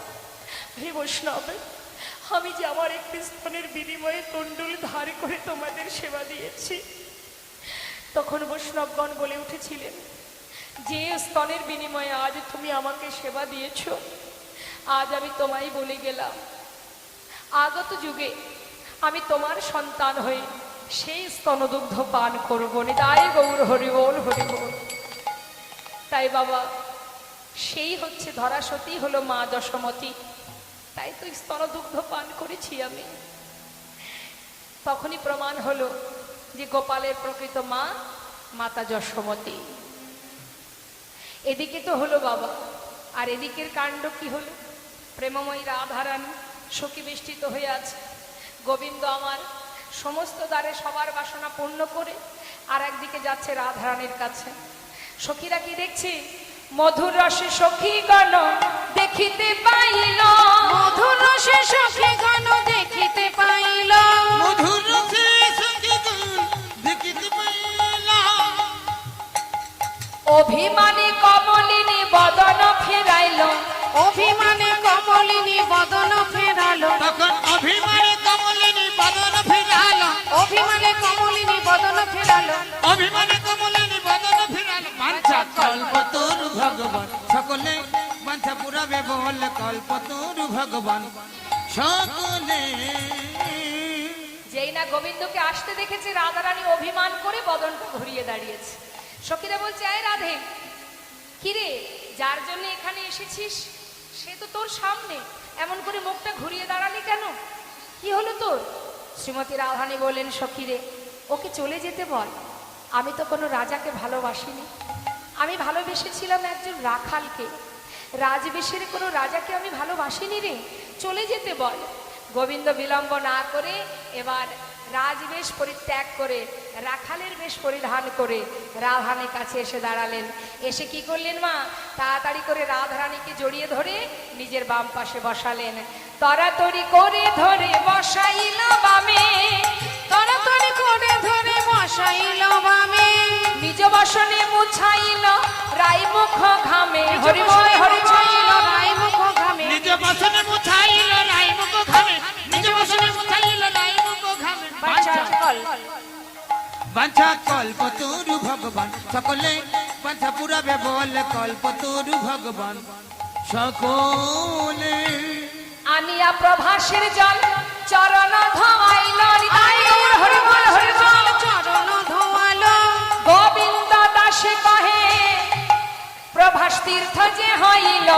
হে বৈষ্ণব, আমি যে আমার একটি স্তনের বিনিময়ে তণ্ডুল ধার করে তোমাদের সেবা দিয়েছি। তখন বৈষ্ণবগণ বলে উঠেছিলেন, যে স্তনের বিনিময়ে আজ তুমি আমাকে সেবা দিয়েছ, আজ আমি তোমায় বলে গেলাম, আগত যুগে আমি তোমার সন্তান হয়ে সেই স্তনদুগ্ধ পান করবো। তাই গৌর হরি বল, হরি বল। তাই বাবা, সেই হচ্ছে ধরাসতী হলো মা যশোমতী, তাই তো স্তনদুগ্ধ পান করেছি আমি। তখনই প্রমাণ হলো যে গোপালের প্রকৃত মা মাতা যশোমতী। এদিকে তো হলো বাবা, আর এদিকের কাণ্ড কি হলো? প্রেমময়ী রাধারানী সখী বেষ্টিত হয়ে আছে। গোবিন্দ আমার সমস্ত দ্বারে সবার বাসনা পূর্ণ করে আর একদিকে যাচ্ছে রাধারানীর কাছে। সখীরা কি দেখছে? মধুর রসে সখীগণ দেখিতে পাইল,
মধুর রসে সখীগণ দেখিতে পাইল,
মধুর রসে সখীগণ দেখিতে পাইল,
অভিমানী কমলিনী বদন ফেরাইল,
অভিমানে কমলিনী বদন ফেরালো,
তখন অভিমানে কমলিনী বদন ফিরালো,
অভিমানে কমলিনী বদন ফেরালো,
অভিমানে কমলিনী বদন ফিরালো। বাঞ্ছা কল্পতরু ভগবান সকলে, বাঞ্ছা পুরাবে বল কল্পতরু ভগবান সকলে।
যেই না গোবিন্দকে আসতে দেখেছে, রাধারানী অভিমান করে বদনটা ঘুরিয়ে দাঁড়িয়েছে। সখীরা বলছে, আয় রাধে, কিরে, যার জন্য এখানে এসেছিস সে তো তোর সামনে, এমন করে মুখটা ঘুরিয়ে দাঁড়ালি কেন? কি হলো তোর? শ্রীমতী রাধারানী বললেন, সখীরে, ওকে চলে যেতে বল। আমি তো কোনো রাজাকে ভালোবাসিনি, আমি ভালোবেসেছিলাম একজন রাখালকে, রাজবেশের কোনো রাজাকে আমি ভালোবাসিনি রে, চলে যেতে বল। গোবিন্দ বিলম্ব না করে এবার রাজবেশ পরিত্যাগ করে রাখালের বেশ পরিধান করে রাধারানীর কাছে এসে দাঁড়ালেন। এসে কি করলেন মা? তাড়াতাড়ি করে রাধারানীকে জড়িয়ে ধরে নিজের বাম পাশে বসালেন। তড়াতড়ি করে ধরে বসাইল বামে,
তড়াতড়ি করে ধরে বসাইল বামে,
নিজ বসনে মুছাইল রাই মুখ ঘামে। হরিবল হরিবল,
রাই মুখ ঘামে,
নিজ বসনে মুছাইল রাই মুখ ঘামে, নিজ বসনে মুছাইল রাই মুখ ঘামে। বাঞ্ছা কল্পতরু ভগবান সকলে, বাঞ্ছা পুরাবে বল কল্পতরু ভগবান সকলে।
আনিয়া প্রভাসের জল চরণ ধোয়াইল, নিতাই গৌর হরিবল হরিবল।
চরণ ধোয়ালো,
গোবিন্দ দাসে কহে প্রভাস তীর্থ যে হইল।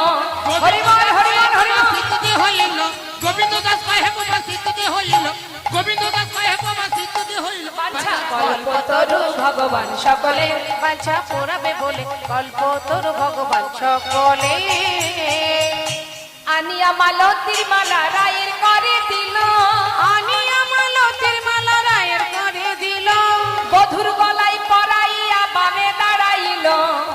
হরিবল হরিবল হরিবল।
সিদ্ধি হইল গোবিন্দ দাস কহে বাবা, সিদ্ধি হইল গোবিন্দ দাস কহে বাবা, সিদ্ধি হইল।
বাঞ্ছা কল্পতরু ভগবান সকলে,
বাঞ্ছা পুরাবে বলে কল্পতরু ভগবান সকলে।
আনিয়া মালতীর মালা রায়ের করে দিল,
আনিয়া মালতীর মালা রায়ের করে দিল,
বধুর গলায় পরাইয়া বামে দাঁড়াইল।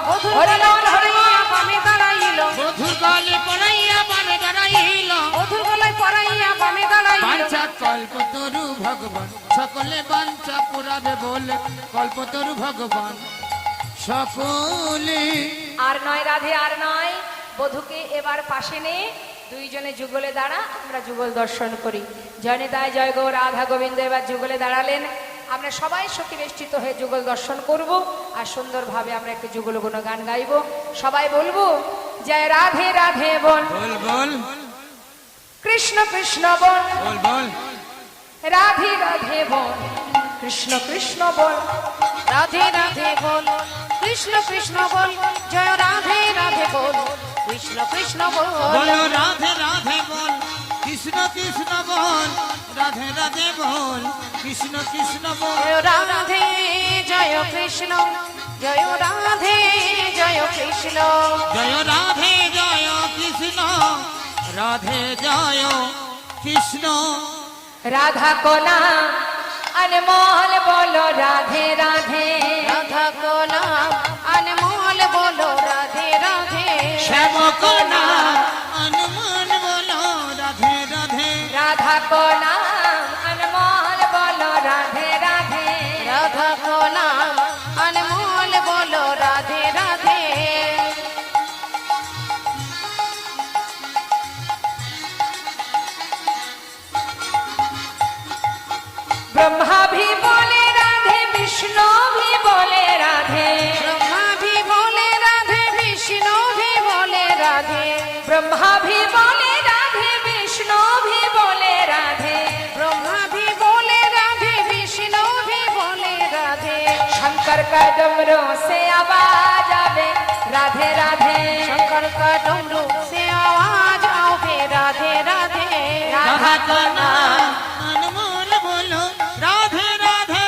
বধূর
হরিবল
গলায়
হরিবল।
পরাইয়া বামে দাঁড়াইল,
বধুর গলে পড়াইয়া বানে দাঁড়াইল।
বধূর গলায় পরাইয়া বামে দাঁড়াইল।
বাঞ্ছা কল্পতরু ভগবান সকলে, বাঞ্ছা পুরাবে বলে কল্পতরু ভগবান সকলে।
আর নয় রাধে, আর নয়। বধূকে এবার পাশে নে, দুইজনে যুগলে দাঁড়া, আমরা যুগল দর্শন করি। জয়নিতায় জয় গো রাধা গোবিন্দ এবার যুগলে দাঁড়ালেন। আমরা সবাই সখী বেষ্টিত হয়ে যুগল দর্শন করব, আর সুন্দরভাবে আমরা একটু যুগল গুণগান গাইব। সবাই বলবো, জয় রাধে রাধে বল,
বল বল
কৃষ্ণ কৃষ্ণ বল,
বল বল,
রাধে রাধে বল, কৃষ্ণ কৃষ্ণ বল।
রাধে রাধে বল, কৃষ্ণ কৃষ্ণ বল, জয় রাধে রাধে বল, কৃষ্ণ কৃষ্ণ বল,
বলো রাধে রাধে বল, কৃষ্ণ কৃষ্ণ বল, রাধে রাধে বল, কৃষ্ণ কৃষ্ণ বল।
জয় রাধে জয় কৃষ্ণ, জয় রাধে জয় কৃষ্ণ,
জয় রাধে জয় কৃষ্ণ, রাধে জয় কৃষ্ণ।
রাধা কোনা अनमोल बोलो राधे राधे,
राधा को नाम अनमोल बोलो राधे राधे,
श्याम को नाम अनमोल बोलो राधे राधे,
राधा को नाम अनमोल बोलो शंकर का डमरू से आवाज आवे राधे राधे।
शंकर का डमरू से आवाज आवे राधे राधे।
राधा का नाम अनमोल बोलो राधे राधे।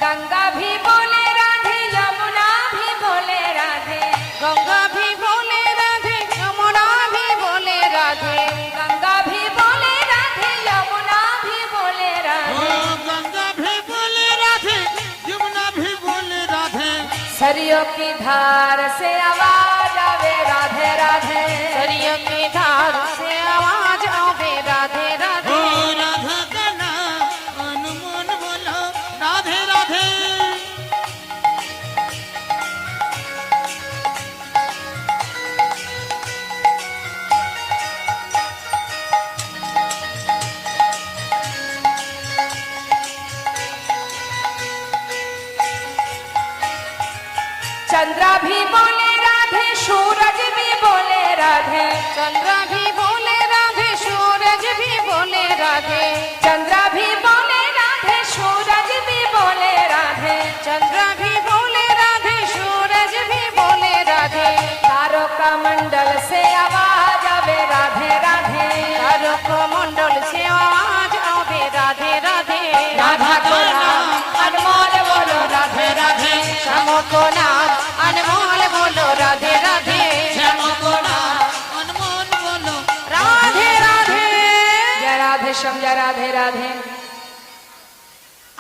गंगा भी बोले राधे यमुना भी बोले राधे।
गंगा भी बोले राधे यमुना भी बोले राधे।
गंगा भी बोले राधे यमुना भी बोले
ओ
राधे।
गंगा भी बोले राधे यमुना भी बोले राधे।
सरियों की धार से आवाज आवे राधे राधे।
सरिया की धार से आवाज आवे राधे
ओ
राधे।
राधा का नाम अनमोल बोलो राधे राधे।
चंद्रा भी बोले राधे सूरज भी बोले राधे।
चंद्र भी बोले राधे सूरज भी बोले राधे।
चंद्रा भी बोले राधे सूरज भी बोले राधे।
चंद्र भी बोले राधे सूरज भी बोले राधे।
तारों का मंडल से आवाज आवे राधे राधे।
तारों को मंडल से आवाज आवे राधे राधे।
राधा को नाम अनमोल बोलो राधे राधे।
श्यामो को नाम अनमोल बोलो राधे राधे।
श्याम को नाम अनमोल बोलो
राधे राधे।
जय राधे श्याम जय राधे राधे।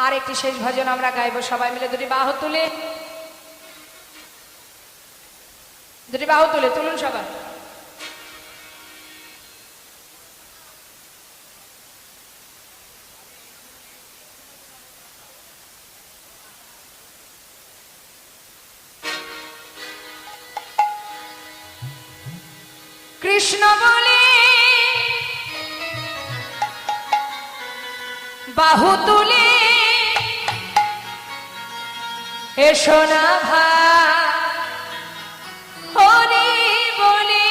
আর একটি শেষ ভজন আমরা গাইবো সবাই মিলে। দুটি বাহু তুলে, দুটি বাহু তুলে তুলুন সবাই। কৃষ্ণ বলে বাহু তুলে এসো না ভাই হরি বলে।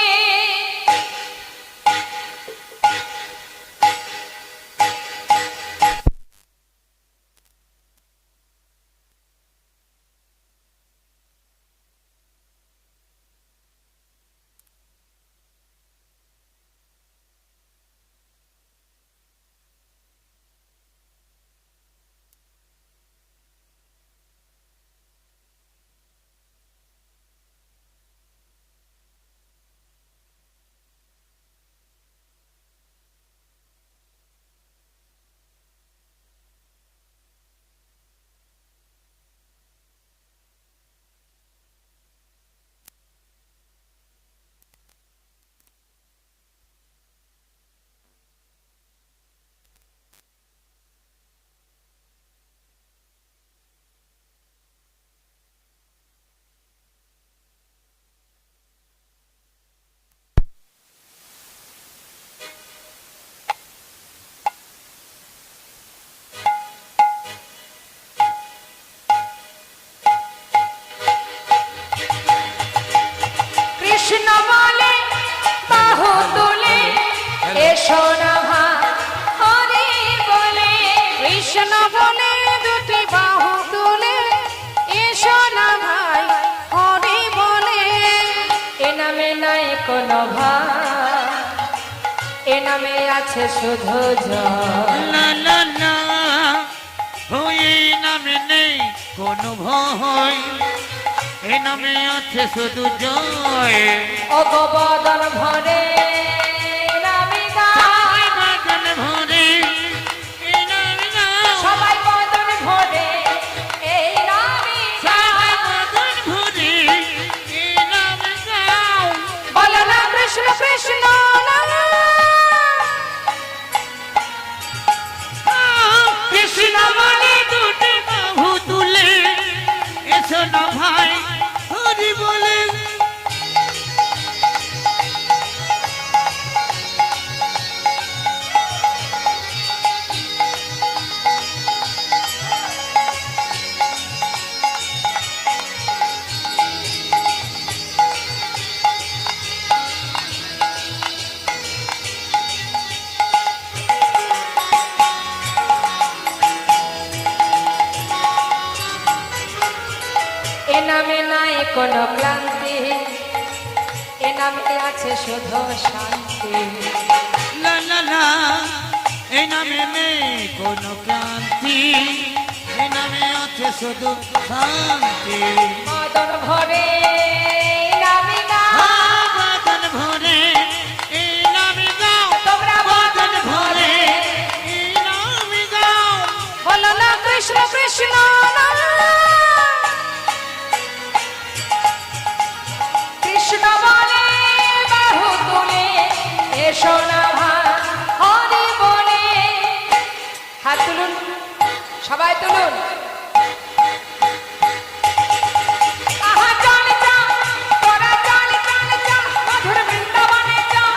কৃষ্ণ বলে বাহু তুলে এসো না ভাই হরি বলে।
কৃষ্ণ বলে দুটি বাহু তুলে এসো না ভাই হরি বলে।
এ নামে নাই কোনো ভাই, এ নামে আছে শুধু জয়।
না না না ওই নামে নেই কোনো ভয়। এই নামে আছে শুধু জয়।
অগবদন ভরে নামি গায়।
বাদন ভরে এই নামে গাও।
সবাই বদন ভরে এই নামি
সবাই
গায়।
বাদন ভরে এই নামে গাও।
বলো না কৃষ্ণ কৃষ্ণ না।
কৃষ্ণ বলে দুটি বাহু তুলে এসো না ভাই হরি বলে।
কোনো ক্লান্তি, এ নামে আছে শুধু শান্তি।
লা লা লা, এই নামে নেই কোনো ক্লান্তি, এই নামে আছে শুধু শান্তি।
মদন ভরে এই নামে গাও,
মদন ভরে এই নামে গাও,
তোমরা
মদন ভরে এই নামে গাও।
বলো না কৃষ্ণ কৃষ্ণ নাম।
কৃষ্ণ বলে বাহু তুলে এসো না ভাই হরি বলে। হাত তুলুন, সবাই তুলুন। আহা চল চল, তোরা চল চল চল, মধুর বৃন্দাবনে চল।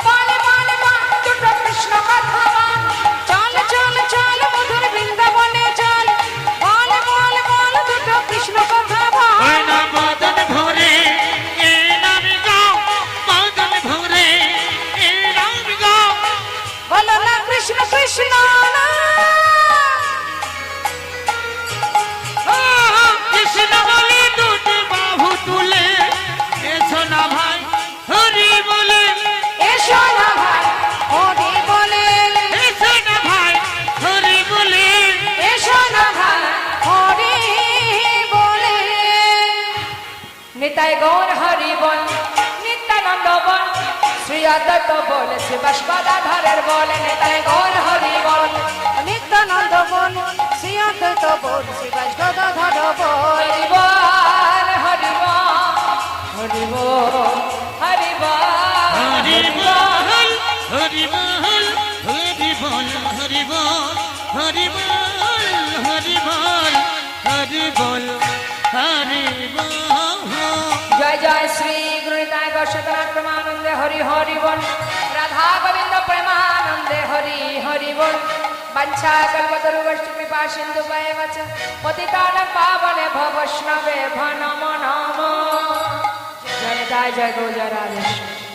বল বল বল, দুটো কৃষ্ণ কথা বল।
চল চল চল মধুর বৃন্দাবনে চল, বল বল বল দুটো কৃষ্ণ কথা বল।
ওই না মদন ভরে এই নামে গাও, মদন ভরে এই নামে গাও।
বলো না কৃষ্ণ কৃষ্ণ নাম।
কৃষ্ণ বলে দুটি বাহু তুলে এসো না ভাই হরি বলে,
এসো না ভাই হরি বলে,
এসো না ভাই হরি বলে।
এসো না ভাই হরি বলে।
নিতাই গৌর হরি বল, নিত্যানন্দ বল, শ্রী অদ্বৈত বল, শ্রী বাষ্পদাধরের বল। নিতাই গৌর হরি বল,
নিত্যানন্দ বল, শ্রী অদ্বৈত বল, শ্রী বৈষ্ণবধর বল।
হরি বল হরি বল, হরি বল হরি বল,
হরি বল হরি বল হরি বল হরি বল হরি বল হরি বল হরি বল হরি বল।
জয় জয় শ্রী গুরু নিতাই গৌর সতনাথ প্রেমানন্দে হরি হরি বল। রাধা গোবিন্দ প্রেমানন্দে হরি হরি বল। বাঞ্ছা কল্পতরুভ্যশ্চ কৃপা সিন্ধুভ্যেব চ পতিতানাং পাবনেভ্যো বৈষ্ণবেভ্যো নমো নমঃ। জয় জয় জয় গো জয় রাধেশ্বর।